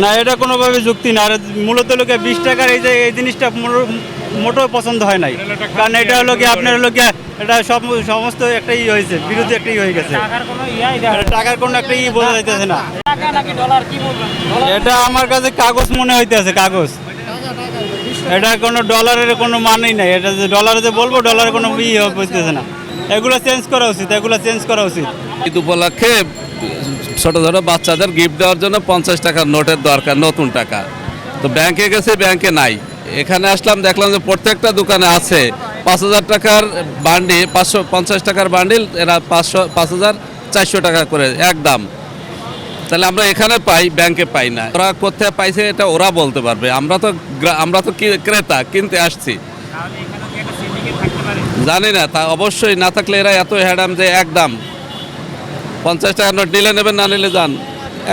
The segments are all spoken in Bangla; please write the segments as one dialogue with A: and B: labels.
A: না, এটা কোনোভাবে যুক্তি না। আর মূলত লোকে 20 টাকার এই জিনিসটা মোটেও পছন্দ হয় নাই। কারণ এটা হলো কি আপনার হলো কি এটা সমস্ত একটা হয়েছে, বিরোধী একটা হয়ে গেছে। টাকার কোনো একটা বোঝা যাইতেছে না। এটা আমার কাছে কাগজ মনে হইতেছে, কাগজ। এটা কোনো ডলারের কোনো মানেই নাই। এটা যে ডলারে যে বলবো, ডলারের কোনো বুঝতেছে না। এগুলো চেঞ্জ করা উচিত, এগুলো চেঞ্জ করা উচিত।
B: ঈদ উপলক্ষে ছোট ছোট বাচ্চাদের গিফট দেওয়ার জন্য 50 টাকার নোটের দরকার, নতুন টাকা। তো ব্যাংকে গেছে, ব্যাংকে নাই। এখানে আসলাম, দেখলাম যে প্রত্যেকটা দোকানে আছে 5000 টাকার বান্ডিল, 550 টাকার বান্ডিল, এরা 5400 টাকা করে এক দাম। তাহলে আমরা এখানে পাই, ব্যাংকে পাই না। ওরা কোথায় পাইছে এটা ওরা বলতে পারবে। আমরা তো ক্রেতা, কিনতে আসছি, জানি না। তা অবশ্যই না থাকলে এরা এত হ্যাডাম যে একদম 50 টাকার নোট নিলে নেবেন, না নিলে যান,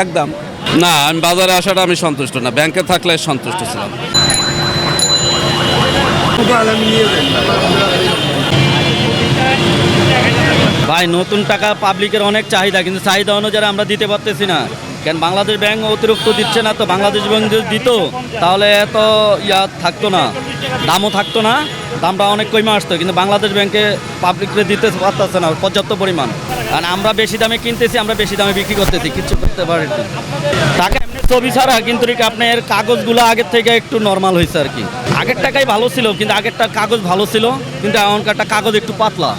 B: একদম। না, আমি বাজারে আসাটা আমি সন্তুষ্ট না, ব্যাংকে থাকলে সন্তুষ্ট ছিলাম।
C: ভাই, নতুন টাকা পাবলিকের অনেক চাহিদা, কিন্তু চাহিদা অনুযায়ী আমরা দিতে পারতেছি না। কেন বাংলাদেশ ব্যাংক অতিরিক্ত দিচ্ছে না। তো বাংলাদেশ ব্যাংক যদি দিত তাহলে এত থাকতো না, দামও থাকতো না, দামটা অনেক কমে আসতো। কিন্তু বাংলাদেশ ব্যাংকে পাবলিকরে দিতে পারতেছে না পর্যাপ্ত পরিমাণ। কারণ আমরা বেশি দামে কিনতেছি, আমরা বেশি দামে বিক্রি করতেছি, কিছু করতে পারি না। টাকা এমনি ছবি ছাড়া, কিন্তু আপনার কাগজগুলো আগের থেকে একটু নর্মাল হয়েছে আর কি। আগের টাকাই ভালো ছিল, কিন্তু আগেরটার কাগজ ভালো ছিল, কিন্তু এখনকারটা কাগজ একটু পাতলা।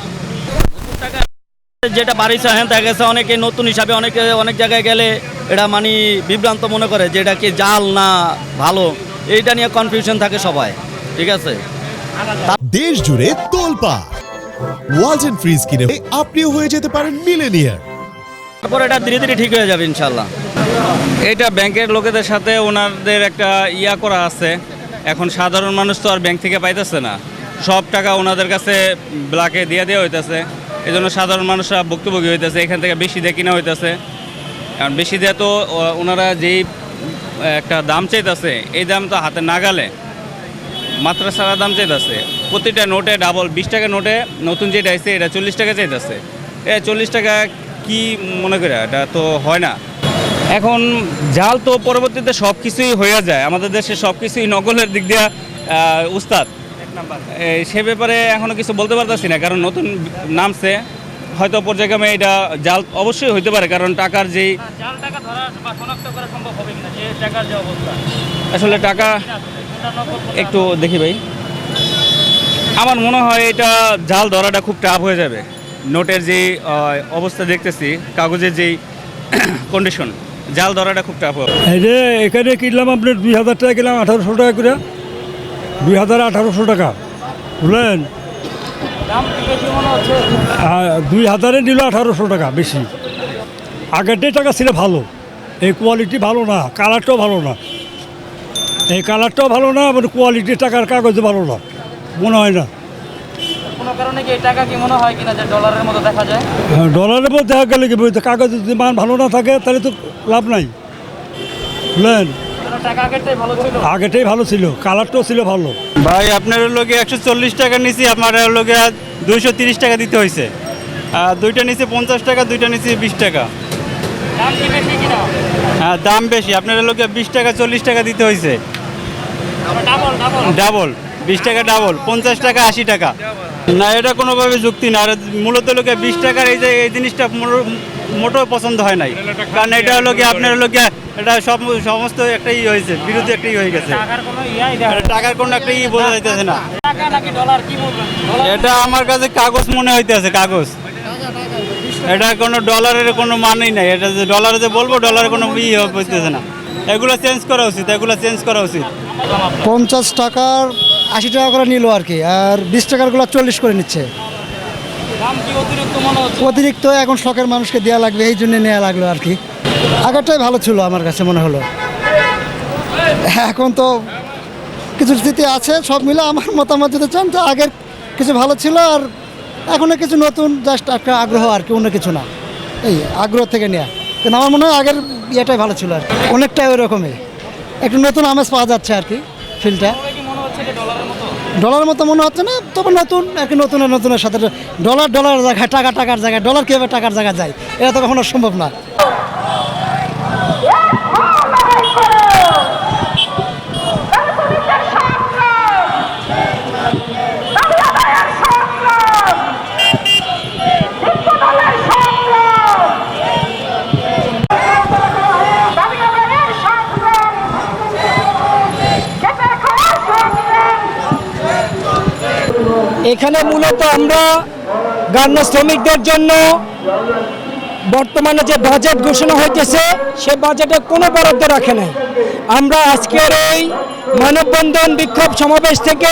C: যেটা বাড়িছে, হ্যাঁ, দেখা গেছে অনেকে নতুন হিসাবে অনেক জায়গায় গেলে এটা মানে বিভ্রান্ত মনে করে যে এটা কি জাল না ভালো, এইটা নিয়ে কনফিউশন থাকে সবাই। ঠিক আছে,
D: দেশ জুড়ে তোলপা ওয়ালটন ফ্রিজ কিনে আপনিও হয়ে যেতে পারেন মিলেনিয়ার।
C: তারপর এটা ধীরে ধীরে ঠিক হয়ে যাবে ইনশাল্লাহ।
A: এটা ব্যাংকের লোকেদের সাথে ওনাদের একটা করা আছে। এখন সাধারণ মানুষ তো আর ব্যাংক থেকে পাইতেছে না, সব টাকা ওনাদের কাছে ব্ল্যাকে দিয়ে দেওয়া হইতেছে। এই জন্য সাধারণ মানুষরা ভুক্তভোগী হইতেছে, এখান থেকে বেশি দিয়ে কিনা হইতেছে। কারণ বেশি দিয়ে তো ওনারা যেই একটা দাম চাইতেছে, এই দাম তো হাতে নাগালে মাত্রা ছাড়া দাম চাইতেছে। প্রতিটা নোটে ডাবল, 20 টাকা নোটে নতুন যেটা আসছে এটা 40 টাকা চাইতেছে। 40 টাকা কি মনে করে, এটা তো হয় না। এখন জাল তো পরবর্তীতে সব কিছুই হয়ে যায়, আমাদের দেশে সব কিছুই নকলের দিক দিয়ে উস্তাদ। সে ব্যাপারে এখনও কিছু বলতে পারতেছি না, কারণ নতুন নামছে, হয়তো পর্যায়ক্রমে এটা জাল অবশ্যই হইতে পারে। কারণ টাকার যেই আসলে টাকা একটু দেখি ভাই, আমার মনে হয় এটা জাল ধরাটা খুব টাফ হয়ে যাবে। নোটের যেই অবস্থা দেখতেছি, কাগজের যেই কন্ডিশন, জাল ধরাটা খুব টাফ হবে।
E: এই যে এখানে কিনলাম আপনার 2000 টাকা কিনলাম, 1800 টাকা করে, 1800 টাকা, বুঝলেন? 2000-এ নিল 1800 টাকা বেশি। আগেরটাই টাকা ছিল ভালো, এই কোয়ালিটি ভালো না, কালারটাও ভালো না, এই কালারটাও ভালো না, মানে কোয়ালিটি টাকার কাগজে ভালো না, মনে হয় না।
C: কোনো কারণে কি এই টাকা কি মনে হয় কিনা যে ডলারের মতো দেখা যায়?
E: হ্যাঁ, ডলারের মধ্যে দেখা গেলে কি কাগজ যদি মান ভালো না থাকে তাহলে তো লাভ নাই, বুঝলেন? আগেটাই ভালো ছিল, কালারটাও ছিল ভালো।
A: ভাই, আপনার লোকে 140 টাকা নিছি, আমার লোকে 230 টাকা দিতে হয়েছে। দুইটা নিচে 50 টাকা, দুইটা নিচে 20 টাকা। হ্যাঁ, দাম বেশি। আপনার লোকে 20 টাকা 40 টাকা দিতে হয়েছে, ডাবল 20 টাকা, ডাবল 50 টাকা 80 টাকা। না, এটা কোনোভাবে যুক্তি না। আর মূলত লোকে 20 টাকার এই জিনিসটা মোটেও পছন্দ হয় নাই। কারণ এটা হলো কি আপনার লোকে এটা সমস্ত একটা হয়েছে, বিরোধী একটা হয়ে গেছে। টাকার কোনো একটা বোঝা যাইতেছে না। এটা আমার কাছে কাগজ মনে হইতেছে, কাগজ। এটা কোনো ডলারের কোনো মানেই নাই। এটা যে ডলারে যে বলবো, ডলারের কোনো বুঝতেছে না। এগুলো চেঞ্জ করা উচিত, এগুলো চেঞ্জ করা উচিত।
F: 50 টাকার 80 টাকা করে নিল আর কি, আর 20 টাকারগুলো 40 করে নিচ্ছে। অতিরিক্ত এখন শখের মানুষকে দেওয়া লাগবে, এই জন্য নেওয়া লাগলো আর কি। আগেরটাই ভালো ছিল আমার কাছে মনে হলো। এখন তো কিছু স্থিতি আছে, সব মিলে আমার মতামত যদি চান তো আগের কিছু ভালো ছিল, আর এখনও কিছু নতুন, জাস্ট একটা আগ্রহ আর কি, অন্য কিছু না। এই আগ্রহ থেকে নেওয়া, কিন্তু আমার মনে হয় আগের ইয়েটাই ভালো ছিল আর কি, অনেকটাই ওই রকমই। একটু নতুন আমেজ পাওয়া যাচ্ছে আর কি, ফিলটা ডলারের মতো মনে হচ্ছে না, তবে নতুন আর কি, নতুনের সাথে ডলার জায়গায় টাকা, টাকার জায়গায় ডলার কীভাবে টাকার জায়গায় যায়, এটা তো কখনো সম্ভব না।
G: এখানে মূলত আমরা গার্মেন্টস শ্রমিকদের জন্য বর্তমানে যে বাজেট ঘোষণা হইতেছে সে বাজেটে কোনো বরাদ্দ রাখে নাই। আমরা আজকের এই মানববন্ধন বিক্ষোভ সমাবেশ থেকে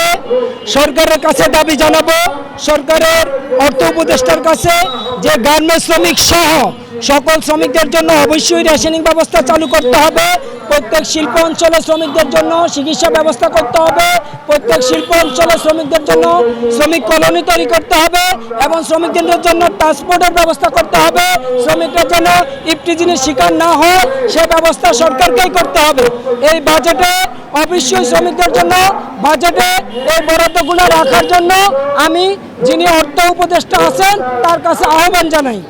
G: সরকারের কাছে দাবি জানাবো, সরকারের অর্থ উপদেষ্টার কাছে, যে গার্মেন্টস শ্রমিক সহ সকল শ্রমিকদের জন্য অবশ্যই রেশনিং ব্যবস্থা চালু করতে হবে। প্রত্যেক শিল্প অঞ্চলে শ্রমিকদের জন্য চিকিৎসা ব্যবস্থা করতে হবে। প্রত্যেক শিল্প অঞ্চলে শ্রমিকদের জন্য শ্রমিক কলোনি তৈরি করতে হবে এবং শ্রমিকদের জন্য ট্রান্সপোর্টের ব্যবস্থা করতে হবে। শ্রমিকরা যেন ইফটিজিনের শিকার না হয় সে ব্যবস্থা সরকারকেই করতে হবে। এই বাজেটে অবশ্যই শ্রমিকদের জন্য বাজেটে এই বরাদ্দগুলো রাখার জন্য আমি, যিনি অর্থ উপদেষ্টা আছেন, তার কাছে আহ্বান জানাই।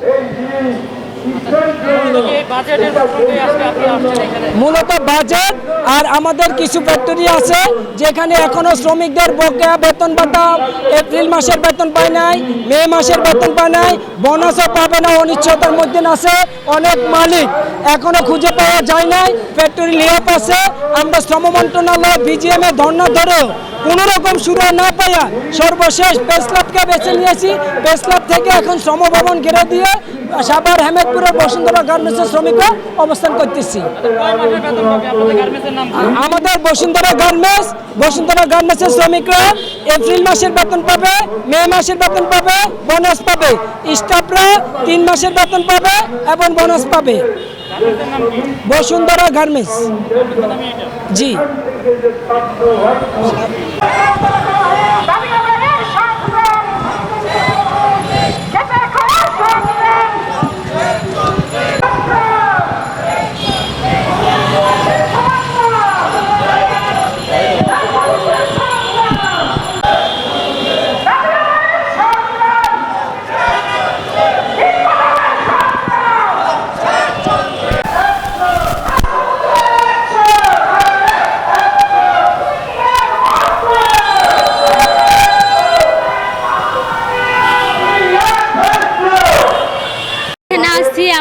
G: মূলত বাজেট আর আমাদের কিছু ফ্যাক্টরি আছে যেখানে এখনো শ্রমিকদের বকেয়া বেতন ভাতা এপ্রিল মাসের বেতন পায় নাই, মে মাসের বেতন পায় নাই, বোনাসও পাবে না, অনিশ্চয়তার মধ্যে আছে অনেক মালিক, এখনো খুঁজে পাওয়া যায় নাই। ফ্যাক্টরি লেআপ আছে। আমরা শ্রম মন্ত্রণালয় বিজিএম এ ধর্ণা ধরেও কোনো রকম শুরু না পাইয়া সর্বশেষ প্রেসক্লাবকে বেছে নিয়েছি। প্রেসক্লাব থেকে এখন শ্রমভবন ঘিরে দিয়ে সাভার হেমেদপুরের বসুন্ধরা গার্মেন্টসের শ্রমিকরা অবস্থান করতেছি। আমাদের বসুন্ধরা গার্মেন্টসের শ্রমিকরা এপ্রিল মাসের বেতন পাবে, মে মাসের বেতন পাবে, বোনাস পাবে। স্টাফরা 3 মাসের বেতন পাবে এবং বোনাস পাবে। বসুন্ধরা গার্মেন্টস, জি।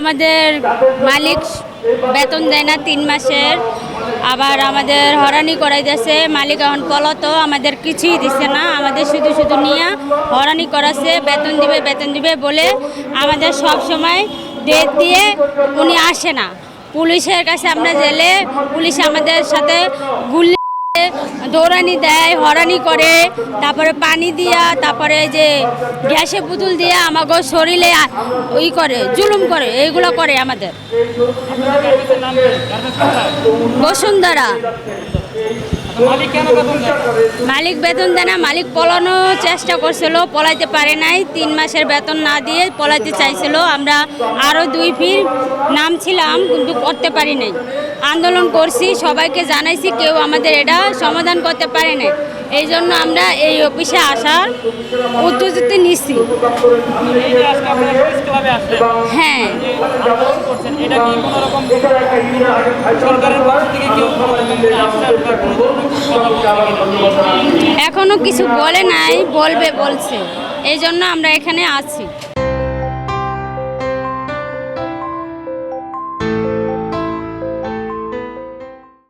H: আমাদের মালিক বেতন দেয় না 3 মাসের, আবার আমাদের হরানি করাইতেছে। মালিক এখন পলত আমাদের কিছুই দিচ্ছে না, আমাদের শুধু শুধু নিয়ে হরানি করাচ্ছে। বেতন দিবে বলে আমাদের সব সময় ডেট দিয়ে উনি আসে না। পুলিশের কাছে আমরা গেলে পুলিশ আমাদের সাথে গুলি দৌড়ানি দেয়, হরানি করে, তারপরে পানি দিয়া, তারপরে যে গ্যাসের বোতল দিয়ে আমাকে শরীরে করে জুলুম করে, এইগুলো করে আমাদের। বসুন্ধরা মালিক বেতন দেয় না। মালিক পলানোর চেষ্টা করছিল, পলাইতে পারে নাই। 3 মাসের বেতন না দিয়ে পলাইতে চাইছিল। আমরা আরও 2 ফির নামছিলাম কিন্তু করতে পারি নাই। আন্দোলন করছি, সবাইকে জানাইছি, কেউ আমাদের এটা সমাধান করতে পারে নাই। এই জন্য আমরা এই অফিসে আসার উদ্যোগ নিচ্ছি। হ্যাঁ, এখনো কিছু বলে নাই, বলবে বলছে, এই জন্য আমরা এখানে আছি।